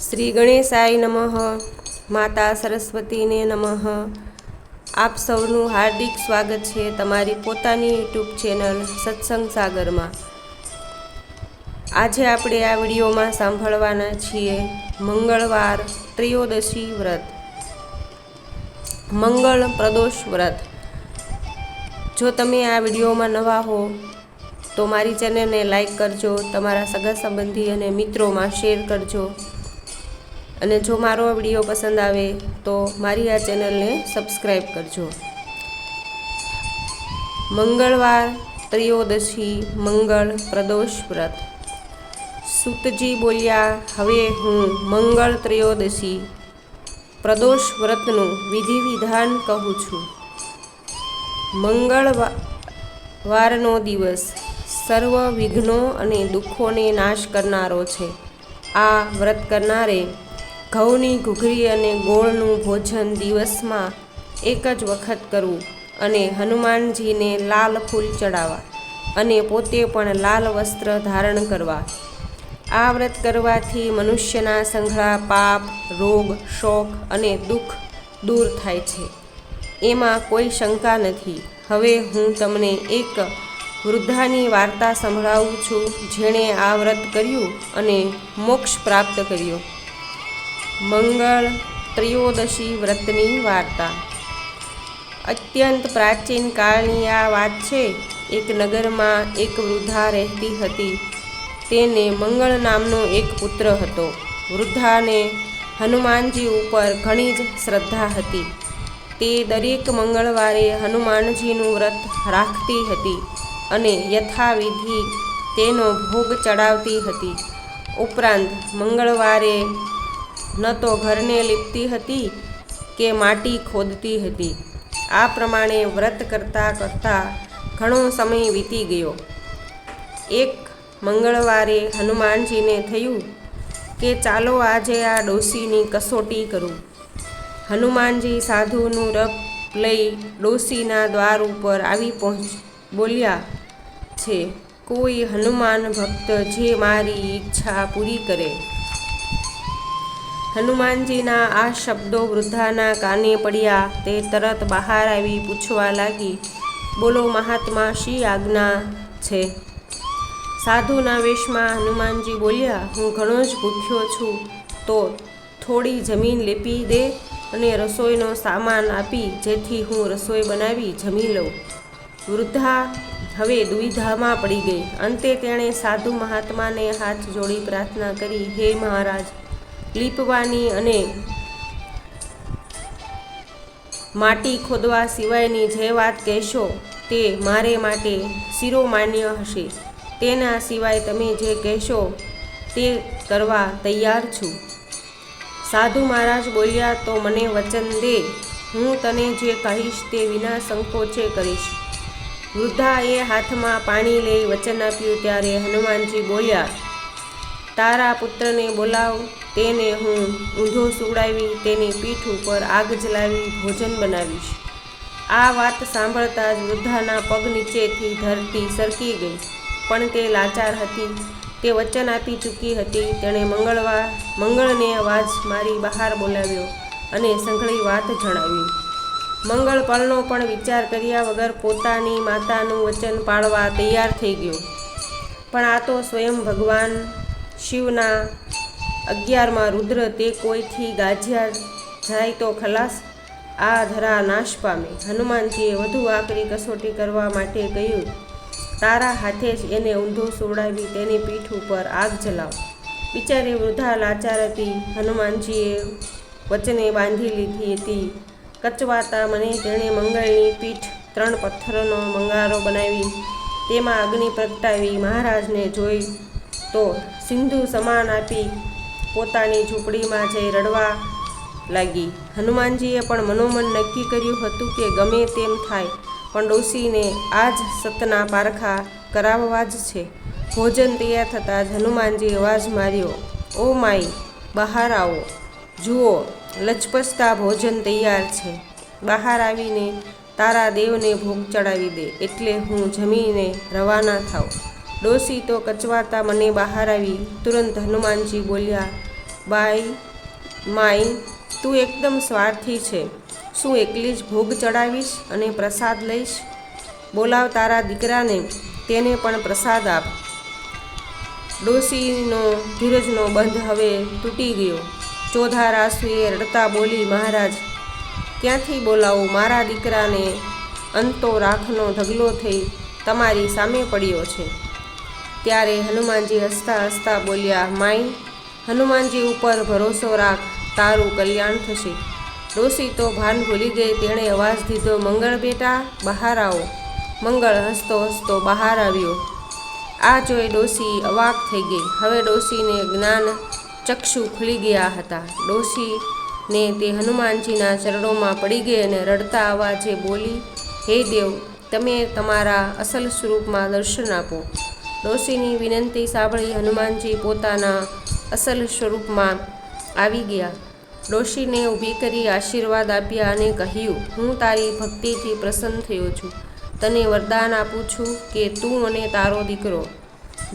શ્રી ગણેશાય નમઃ. માતા સરસ્વતીને નમઃ. આપ સૌનું હાર્દિક સ્વાગત છે તમારી પોતાની યુટ્યુબ ચેનલ સત્સંગ સાગરમાં. આજે આપણે આ વિડીયોમાં સાંભળવાના છીએ મંગળવાર ત્રયોદશી વ્રત, મંગળ પ્રદોષ વ્રત. જો તમે આ વિડીયોમાં નવા હો તો મારી ચેનલને લાઈક કરજો, તમારા સગા સંબંધી અને મિત્રોમાં શેર કરજો, અને જો મારો વિડીયો પસંદ આવે તો મારી આ ચેનલને સબસ્ક્રાઈબ કરજો. મંગળવાર ત્રયોદશી મંગળ પ્રદોષ વ્રત. સૂતજી બોલ્યા, હવે હું મંગળ ત્રયોદશી પ્રદોષ વ્રતનું વિધિ વિધાન કહું છું. મંગળવારનો દિવસ સર્વ વિઘ્નો અને દુઃખોને નાશ કરનારો છે. આ વ્રત કરનારે ઘઉંની ઘૂઘરી અને ગોળનું ભોજન દિવસમાં એક જ વખત કરવું અને હનુમાનજીને લાલ ફૂલ ચડાવવા અને પોતે પણ લાલ વસ્ત્ર ધારણ કરવા. આ વ્રત કરવાથી મનુષ્યના સંઘળા પાપ, રોગ, શોક અને દુઃખ દૂર થાય છે, એમાં કોઈ શંકા નથી. હવે હું તમને એક વૃદ્ધાની વાર્તા સંભળાવું છું, જેણે આ વ્રત કર્યું અને મોક્ષ પ્રાપ્ત કર્યો. મંગળ ત્રયોદશી વ્રતની વાર્તા. અત્યંત પ્રાચીન કાળની આ વાત છે. એક નગરમાં એક વૃદ્ધા રહેતી હતી. તેને મંગળ નામનો એક પુત્ર હતો. વૃદ્ધાને હનુમાનજી ઉપર ઘણી જ શ્રદ્ધા હતી. તે દરેક મંગળવારે હનુમાનજીનું વ્રત રાખતી હતી અને યથાવિધિ તેનો ભોગ ચડાવતી હતી. ઉપરાંત મંગળવારે ન તો ઘરને લીપતી હતી કે માટી ખોદતી હતી. આ પ્રમાણે વ્રત કરતાં કરતાં ઘણો સમય વીતી ગયો. એક મંગળવારે હનુમાનજીને થયું કે ચાલો આજે આ ડોશીની કસોટી કરું. હનુમાનજી સાધુનું રપ લઈ ડોશીના દ્વાર ઉપર આવી બોલ્યા છે, કોઈ હનુમાન ભક્ત જે મારી ઈચ્છા પૂરી કરે. હનુમાનજીના આ શબ્દો વૃદ્ધાના કાને પડ્યા. તે તરત બહાર આવી પૂછવા લાગી, બોલો મહાત્મા, શી આજ્ઞા છે? સાધુના વેશમાં હનુમાનજી બોલ્યા, હું ઘણો જ ભૂખ્યો છું, તો થોડી જમીન લેપી દે અને રસોઈનો સામાન આપી, જેથી હું રસોઈ બનાવી જમી લઉં. વૃદ્ધા હવે દુવિધામાં પડી ગઈ. અંતે તેણે સાધુ મહાત્માને હાથ જોડી પ્રાર્થના કરી, હે મહારાજ, લીપવાની અને માટી ખોદવા સિવાયની જે વાત કહેશો તે મારે માટે શિરોમાન્ય હશે. તેના સિવાય તમે જે કહેશો તે કરવા તૈયાર છું. સાધુ મહારાજ બોલ્યા, તો મને વચન દે, હું તને જે કહીશ તે વિના સંકોચે કરીશ. વૃદ્ધાએ હાથમાં પાણી લઈ વચન આપ્યું. ત્યારે હનુમાનજી બોલ્યા, તારા પુત્રને બોલાવ, તેને હું ઊંધો સુવડાવી તેની પીઠ ઉપર આગ જલાવી ભોજન બનાવીશ. આ વાત સાંભળતા જ વૃદ્ધાના પગ નીચેથી ધરતી સરકી ગઈ. પણ તે લાચાર હતી. તે વચન આપી ચૂકી હતી. તેણે મંગળને અવાજ મારી બહાર બોલાવ્યો અને સંઘળી વાત જણાવી. મંગળ પળનો પણ વિચાર કર્યા વગર પોતાની માતાનું વચન પાળવા તૈયાર થઈ ગયો. પણ આ તો સ્વયં ભગવાન શિવના 11મા રુદ્ર, તે કોઈથી ગાજ્યા જાય તો ખલાસ, આ ધરા નાશ પામે. હનુમાનજીએ વધુ આકરી કસોટી કરવા માટે કહ્યું, તારા હાથે જ એને ઊંધો સુવડાવી તેની પીઠ ઉપર આગ જલાવ. બિચારી વૃદ્ધા લાચાર હતી. હનુમાનજીએ વચને બાંધી લીધી હતી. કચવાતા મને તેણે મંગળની પીઠ 3 પથ્થરનો મંગારો બનાવી તેમાં અગ્નિ પ્રગટાવી મહારાજને જોઈ તો સિંધુ સમાન આપી પોતાની ઝૂંપડીમાં જઈ રડવા લાગી. હનુમાનજીએ પણ મનોમન નક્કી કર્યું હતું કે ગમે તેમ થાય, પણ ડોશીને આ જ સતના પારખા કરાવવા જ છે. ભોજન તૈયાર થતાં જ હનુમાનજીએ અવાજ માર્યો, ઓ માઈ, બહાર આવો, જુઓ, લચપચતા ભોજન તૈયાર છે. બહાર આવીને તારા દેવને ભોગ ચડાવી દે, એટલે હું જમીને રવાના થાઉં. ડોશી તો કચવાતા મને બહાર આવી. તુરંત હનુમાનજી બોલ્યા, માઈ તું એકદમ સ્વાર્થી છે. શું એકલી જ ભોગ ચડાવીશ અને પ્રસાદ લઈશ? બોલાવ તારા દીકરાને, તેને પણ પ્રસાદ આપ. ડોશીનો ધીરજનો બંધ હવે તૂટી ગયો. ચોધાર આંસુએ રડતા બોલી, મહારાજ, ક્યાંથી બોલાવું? મારા દીકરાને અંતો રાખનો ઢગલો થઈ તમારી સામે પડ્યો છે. ત્યારે હનુમાનજી હસતા હસતા બોલ્યા, માઈ, હનુમાનજી ઉપર ભરોસો રાખ, તારું કલ્યાણ થશે. ડોશી તો ભાન ભૂલી ગઈ. તેણે અવાજ દીધો, મંગળ બેટા, બહાર આવો. મંગળ હસતો હસતો બહાર આવ્યો. આ જોઈ ડોશી અવાક થઈ ગઈ. હવે ડોશીને જ્ઞાન ચક્ષુ ખુલી ગયા હતા. ડોશીને તે હનુમાનજીના ચરણોમાં પડી ગઈ અને રડતા અવાજે બોલી, હે દેવ, તમે તમારા અસલ સ્વરૂપમાં દર્શન આપો. ડોશીની વિનંતી સાંભળી હનુમાનજી પોતાના અસલ સ્વરૂપમાં આવી ગયા. ડોશીને ઊભી કરી આશીર્વાદ આપ્યા અને કહ્યું, હું તારી ભક્તિથી પ્રસન્ન થયો છું. તને વરદાન આપું છું કે તું અને તારો દીકરો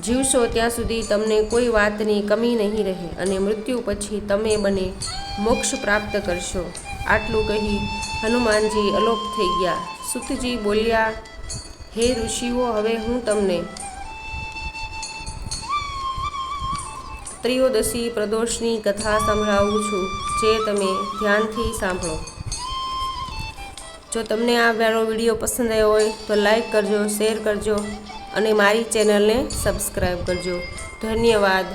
જીવશો ત્યાં સુધી તમને કોઈ વાતની કમી નહીં રહે અને મૃત્યુ પછી તમે બંને મોક્ષ પ્રાપ્ત કરશો. આટલું કહી હનુમાનજી અલોપ થઈ ગયા. સૂતજી બોલ્યા, હે ઋષિઓ, હવે હું તમને ત્રયોદશી પ્રદોષની કથા સંભળાવું છું, જે તમે ધ્યાનથી સાંભળો. જો તમને આ મારો વિડીયો પસંદ આવ્યો હોય તો લાઈક કરજો, શેર કરજો અને મારી ચેનલને સબસ્ક્રાઈબ કરજો. ધન્યવાદ.